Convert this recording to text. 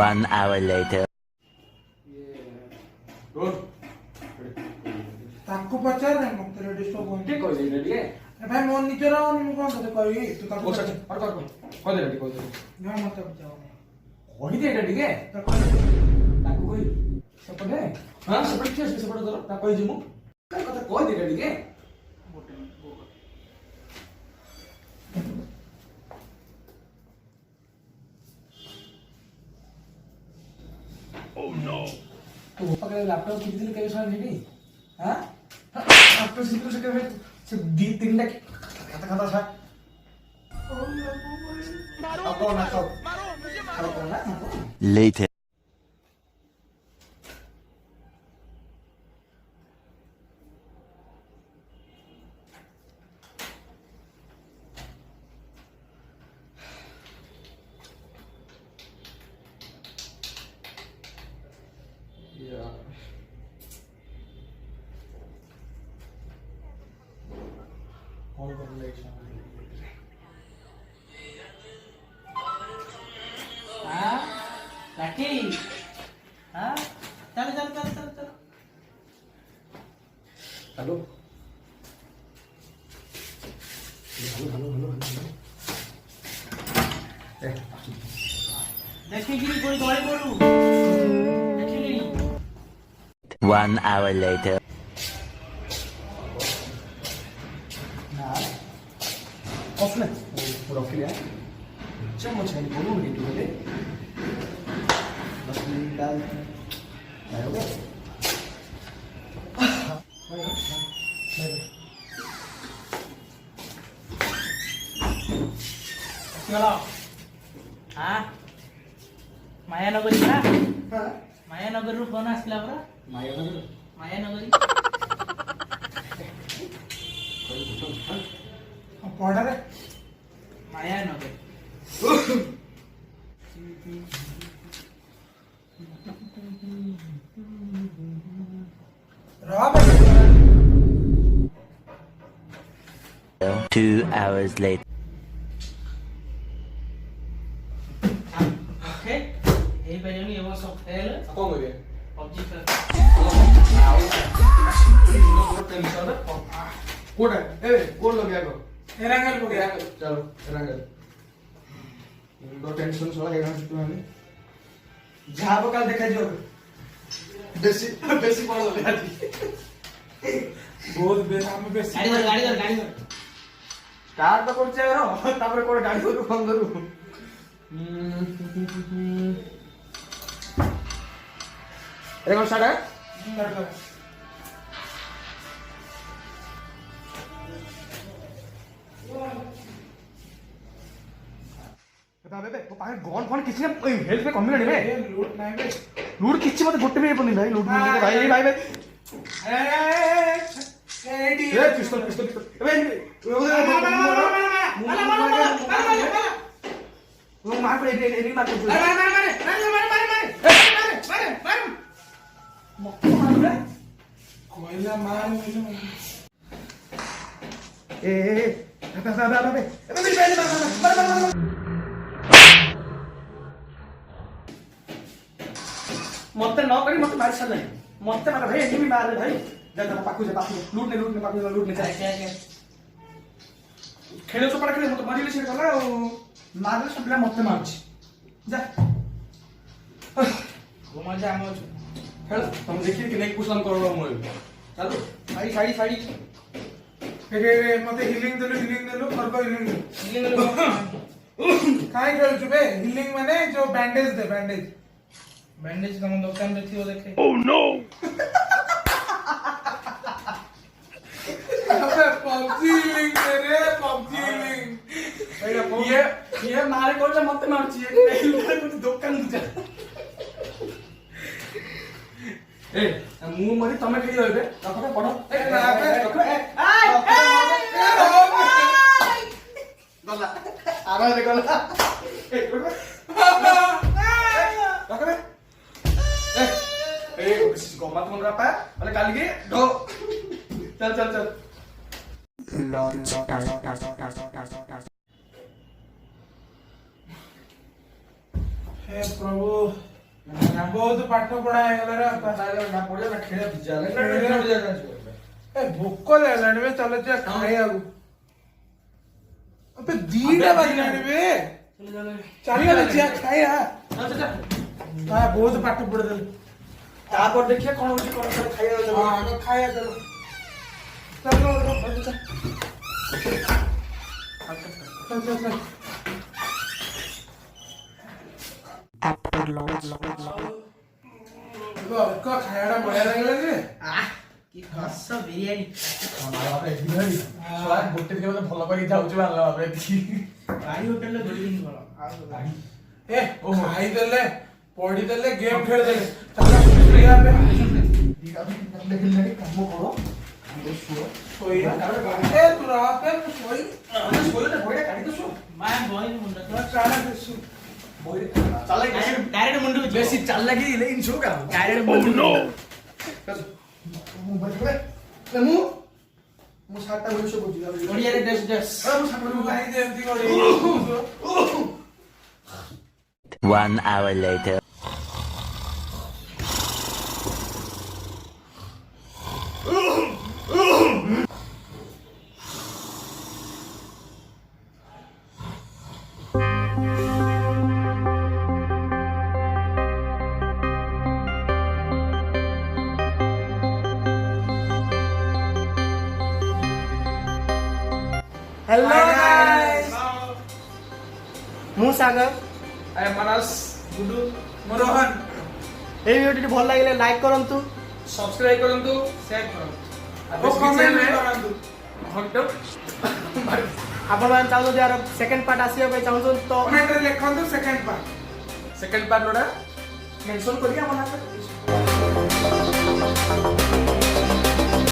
1 hour later. ତାକୁ ପଚାରେ ମତେ ରେଡି ଷ୍ଟୋ ଟିକେ କହିଦେ ଟିକେ ଭାଇ ମୋ ନିଜର ମୁଁ କଣ ତତେ କହିବି ତୁ ତାକୁ କହିଦେ ଟିକେ କହିଦେ ନା ମତେ ବୁଝାଉନି କହିଦେ ଏଇଟା ଟିକେ ତାକୁ କହିବି ତାକୁ କହି ସେପଟେ ହଁ ସେପଟେ କିଏ ଅଛି ସେପଟେ ଧର ତାକୁ କହିଛି ମୁଁ ତା କଥା କହିଦେ ଏଇଟା ଟିକେ ଗୋଟେ Oh no. तू पकड़े लैपटॉप कितने दिन के साथ नहीं हां लैपटॉप से के से दी तीन टा खाता खाता था अब कौन है तो मारो कौन है Later. कौन कर ले हां लाठी हां चल चल चल चल चल हेलो हेलो हेलो हेलो ଦେଖିକିରି କୋଇ ଗଳି ପଡୁ ଦେଖିଲି 1 hour later. ऑफलाइन पूरा ऑफलाइन चम्मच है बोलो नहीं तू ले बस डाल आएगा चलो हां मायानगरी परा हां मायानगरी रु फोन आसला परा मायानगर मायानगरी पढ़ा मायानगरी रहा 2 hours later. ओके ए बजनी एवं सब फेल कौन हो गया पबजी खेल कोड है ए कोड लग गया को एरंगल हो गया चलो रंगल दो टेंशन सोला है ना तू हमें जहां बकाल देखा जो बेसी बेसी पड़ गया थी बहुत बेनाम बेसी गाड़ी कर कार तो कर चाहे तापर कोड गाड़ी को फोन करू अरे कौन स्टार्ट है बता बे तो पाहे गन फोन किसी ने हेल्थ पे कम मिलने बे लूट नहीं बे लूट किछि मते गोटे भी पनी भाई लूट मिलने भाई भाई भाई ए पिस्तौल पिस्तौल पिस्तौल ए वो मार पे एनी मार पे कोयला मार ए मत न करी मत मार साल मत मार भाई एनी मार भाई जा जा पाखु जा पाखु लूट ने पाखु लूट ने क्या खेल चोपड़ा खेल मत मारिले से गला मारले सब पिला मत मारछि जा वो मजा आमो खेल तुम देखिए कि नेक पुशन करलो मोय चलो साड़ी साड़ी साड़ी रे मते हिलिंग देलु करको हिलिंग काय खेल छुबे हिलिंग माने जो बैंडेज दे बैंडेज तुम दुकान रे थियो देखे Oh no! अबे पबजी लिंक रे पबजी लिंक ये मारे कोल मत मारछि ये कुछ दुकान जा ए मु मरी तमे खेली होबे रखो पड़ो ए रखो ए गला आवाज गला ए रखो ए गम्मा तुम रपा अरे काली के ढो चल चल चल हे प्रभु ବହୁତ ପାଠ ପଢା ହେଇଗଲା ନା ପଡିବ ନା ଖେଳ ପିଜା ଏ ଭୋକ ଲାଗିଲାଣି ବେ ଚାଲ ଯିବା ଖାଇବାକୁ अबे दीड़ा बजलानी बे चलिए ना जिया खाया हां बहुत पाठ पड़ दे तापर देखिए कोन होची कोन सब खाया दे हां आगे खाया चलो चलो चल After launch. का खायाडा बढ़िया लागला जे କି ହସ ବିରିୟାନୀ हमारा बाप रे बिहारी सोला गोटे के मतलब भलो करी जाउछु बाला बाप रे ବାଡ଼ି ହୋଟେଲରେ ଦୁଇ ଦିନ ଭଲ ए ओ खाई देले पढ़ी देले गेम खेल देले चलो सुइया पे देखिले काम करो सोइया ए तू रहा पे सोई सोई ना भोइडा काटी दसु ମା ବହିନି ମୁଣ୍ଡ तो चाला दिसु भोइडा चले ଡାଇରେକ୍ଟ ମୁଣ୍ଡକୁ ଯିବ बेसी चल लगी ले इन छो का ଡାଇରେକ୍ଟ ମୁଣ୍ଡକୁ मोबाइल पे मु मु साटा होई सो बुझी ଓଡ଼ିଆରେ ଡ୍ରେସ୍ ଡ୍ରେସ୍ मु सापडू खाई दे एंती कोडी 1 hour later. हेलो गाइस ମୁଁ ସାଗର आय मनस गुडू मोरोहन এই ভিডিওটি ଭଲ ଲାଗିଲେ ଲାଇକ୍ କରନ୍ତୁ सब्सक्राइब करंतु ସେୟାର କରନ୍ତୁ ओ कमेंट करंतु घंटा ଆପଣମାନେ ଚାହୁଁଛନ୍ତି यार ସେକେଣ୍ଡ ପାର୍ଟ ଆସିବା ପାଇଁ ଚାହୁଁଛନ୍ତି ତ कमेंट रे लिखंतु second part second part लोडा mention करिया मना कर